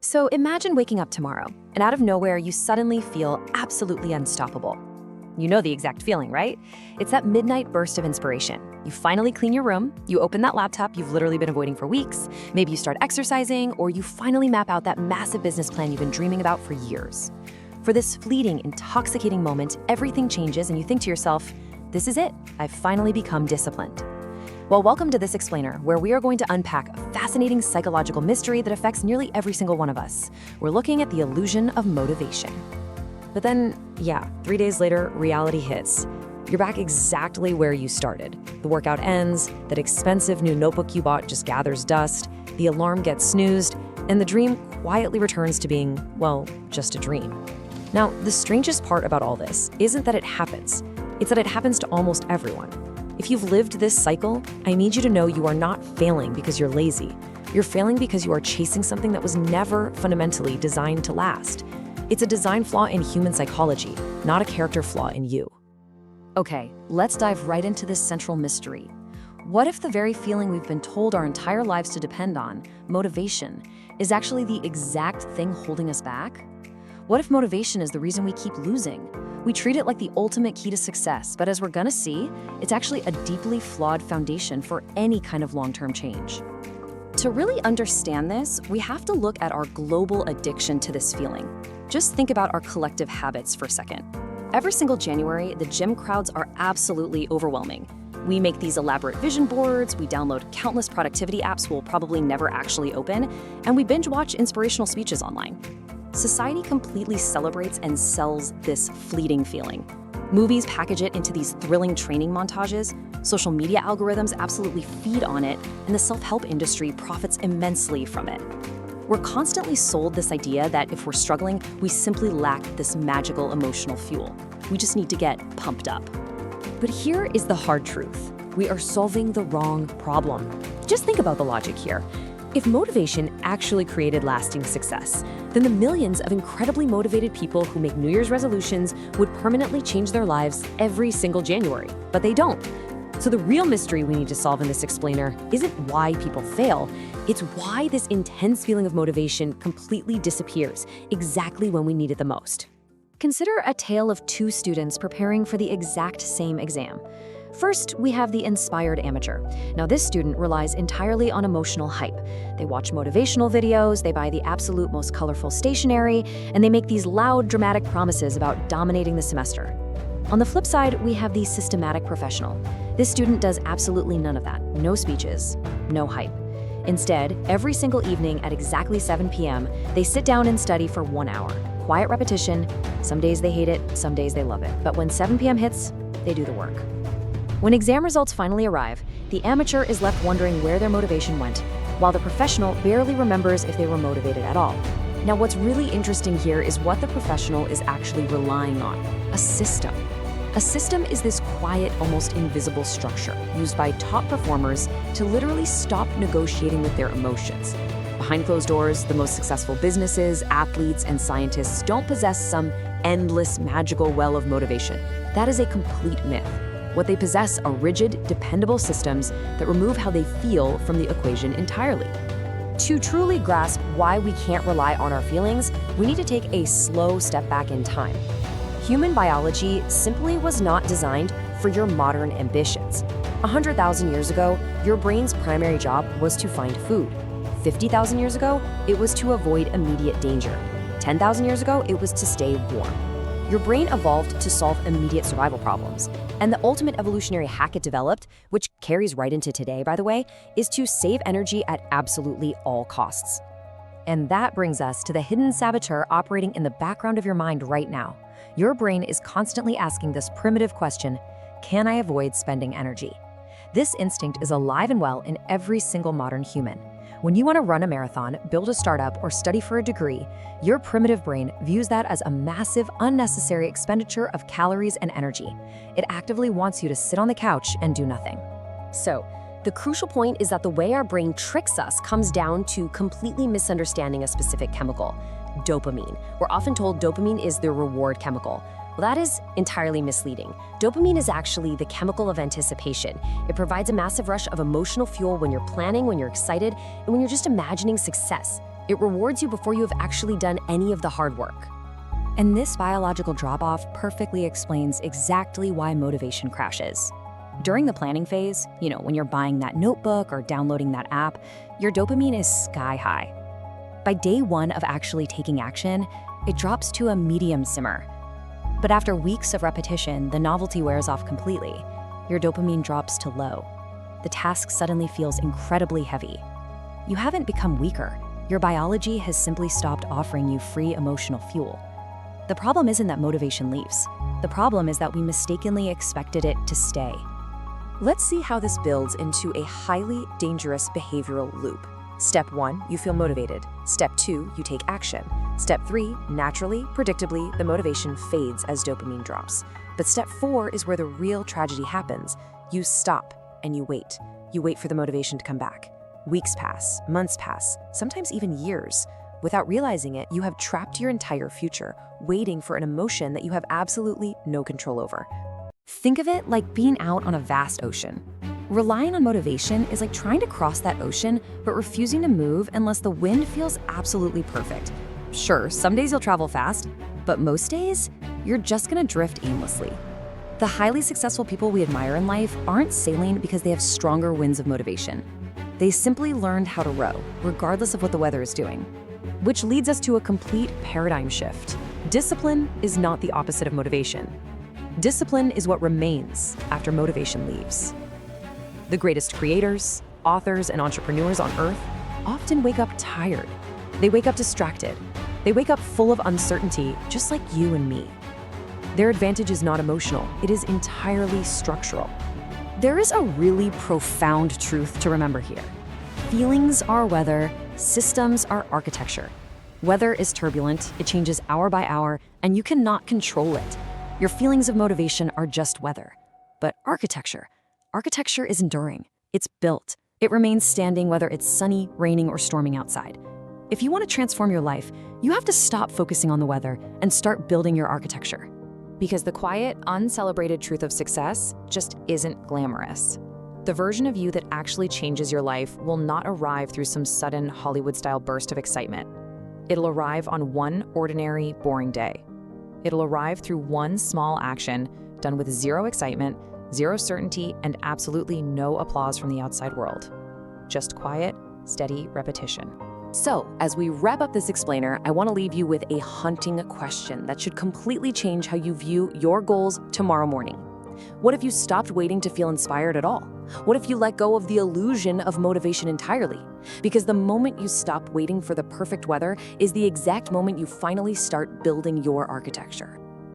So imagine waking up tomorrow, and out of nowhere, you suddenly feel absolutely unstoppable. You know the exact feeling, right? It's that midnight burst of inspiration. You finally clean your room, you open that laptop you've literally been avoiding for weeks, maybe you start exercising, or you finally map out that massive business plan you've been dreaming about for years. For this fleeting, intoxicating moment, everything changes and you think to yourself, this is it, I've finally become disciplined. Well, welcome to This Explainer, where we are going to unpack a fascinating psychological mystery that affects nearly every single one of us. We're looking at the illusion of motivation. But then, 3 days later, reality hits. You're back exactly where you started. The workout ends, that expensive new notebook you bought just gathers dust, the alarm gets snoozed, and the dream quietly returns to being, well, just a dream. Now, the strangest part about all this isn't that it happens. It's that it happens to almost everyone. If you've lived this cycle, I need you to know you are not failing because you're lazy. You're failing because you are chasing something that was never fundamentally designed to last. It's a design flaw in human psychology, not a character flaw in you. Okay, let's dive right into this central mystery. What if the very feeling we've been told our entire lives to depend on, motivation, is actually the exact thing holding us back? What if motivation is the reason we keep losing? We treat it like the ultimate key to success, but as we're gonna see, it's actually a deeply flawed foundation for any kind of long-term change. To really understand this, we have to look at our global addiction to this feeling. Just think about our collective habits for a second. Every single January, the gym crowds are absolutely overwhelming. We make these elaborate vision boards, we download countless productivity apps we'll probably never actually open, and we binge watch inspirational speeches online. Society completely celebrates and sells this fleeting feeling. Movies package it into these thrilling training montages, social media algorithms absolutely feed on it, and the self-help industry profits immensely from it. We're constantly sold this idea that if we're struggling, we simply lack this magical emotional fuel. We just need to get pumped up. But here is the hard truth. We are solving the wrong problem. Just think about the logic here. If motivation actually created lasting success, then the millions of incredibly motivated people who make New Year's resolutions would permanently change their lives every single January, but they don't. So the real mystery we need to solve in this explainer isn't why people fail, it's why this intense feeling of motivation completely disappears exactly when we need it the most. Consider a tale of two students preparing for the exact same exam. First, we have the inspired amateur. Now, this student relies entirely on emotional hype. They watch motivational videos, they buy the absolute most colorful stationery, and they make these loud, dramatic promises about dominating the semester. On the flip side, we have the systematic professional. This student does absolutely none of that. No speeches, no hype. Instead, every single evening at exactly 7 p.m., they sit down and study for 1 hour. Quiet repetition. Some days they hate it, some days they love it. But when 7 p.m. hits, they do the work. When exam results finally arrive, the amateur is left wondering where their motivation went, while the professional barely remembers if they were motivated at all. Now, what's really interesting here is what the professional is actually relying on: a system. A system is this quiet, almost invisible structure used by top performers to literally stop negotiating with their emotions. Behind closed doors, the most successful businesses, athletes, and scientists don't possess some endless, magical well of motivation. That is a complete myth. What they possess are rigid, dependable systems that remove how they feel from the equation entirely. To truly grasp why we can't rely on our feelings, we need to take a slow step back in time. Human biology simply was not designed for your modern ambitions. 100,000 years ago, your brain's primary job was to find food. 50,000 years ago, it was to avoid immediate danger. 10,000 years ago, it was to stay warm. Your brain evolved to solve immediate survival problems. And the ultimate evolutionary hack it developed, which carries right into today, by the way, is to save energy at absolutely all costs. And that brings us to the hidden saboteur operating in the background of your mind right now. Your brain is constantly asking this primitive question: can I avoid spending energy? This instinct is alive and well in every single modern human. When you want to run a marathon, build a startup, or study for a degree, your primitive brain views that as a massive, unnecessary expenditure of calories and energy. It actively wants you to sit on the couch and do nothing. So, the crucial point is that the way our brain tricks us comes down to completely misunderstanding a specific chemical: dopamine. We're often told dopamine is the reward chemical. Well, that is entirely misleading. Dopamine is actually the chemical of anticipation. It provides a massive rush of emotional fuel when you're planning, when you're excited, and when you're just imagining success. It rewards you before you have actually done any of the hard work. And this biological drop-off perfectly explains exactly why motivation crashes. During the planning phase, when you're buying that notebook or downloading that app, your dopamine is sky high. By day one of actually taking action, it drops to a medium simmer. But after weeks of repetition, the novelty wears off completely. Your dopamine drops to low. The task suddenly feels incredibly heavy. You haven't become weaker. Your biology has simply stopped offering you free emotional fuel. The problem isn't that motivation leaves. The problem is that we mistakenly expected it to stay. Let's see how this builds into a highly dangerous behavioral loop. Step 1, you feel motivated. Step 2, you take action. Step 3, naturally, predictably, the motivation fades as dopamine drops. But step 4 is where the real tragedy happens. You stop and you wait. You wait for the motivation to come back. Weeks pass, months pass, sometimes even years. Without realizing it, you have trapped your entire future, waiting for an emotion that you have absolutely no control over. Think of it like being out on a vast ocean. Relying on motivation is like trying to cross that ocean, but refusing to move unless the wind feels absolutely perfect. Sure, some days you'll travel fast, but most days, you're just gonna drift aimlessly. The highly successful people we admire in life aren't sailing because they have stronger winds of motivation. They simply learned how to row, regardless of what the weather is doing. Which leads us to a complete paradigm shift. Discipline is not the opposite of motivation. Discipline is what remains after motivation leaves. The greatest creators, authors, and entrepreneurs on earth often wake up tired. They wake up distracted. They wake up full of uncertainty, just like you and me. Their advantage is not emotional, it is entirely structural. There is a really profound truth to remember here. Feelings are weather, systems are architecture. Weather is turbulent, it changes hour by hour, and you cannot control it. Your feelings of motivation are just weather. But architecture is enduring. It's built. It remains standing whether it's sunny, raining, or storming outside. If you want to transform your life, you have to stop focusing on the weather and start building your architecture. Because the quiet, uncelebrated truth of success just isn't glamorous. The version of you that actually changes your life will not arrive through some sudden Hollywood-style burst of excitement. It'll arrive on one ordinary, boring day. It'll arrive through one small action done with zero excitement, zero certainty, and absolutely no applause from the outside world. Just quiet, steady repetition. So, as we wrap up this explainer, I want to leave you with a haunting question that should completely change how you view your goals tomorrow morning. What if you stopped waiting to feel inspired at all? What if you let go of the illusion of motivation entirely? Because the moment you stop waiting for the perfect weather is the exact moment you finally start building your architecture.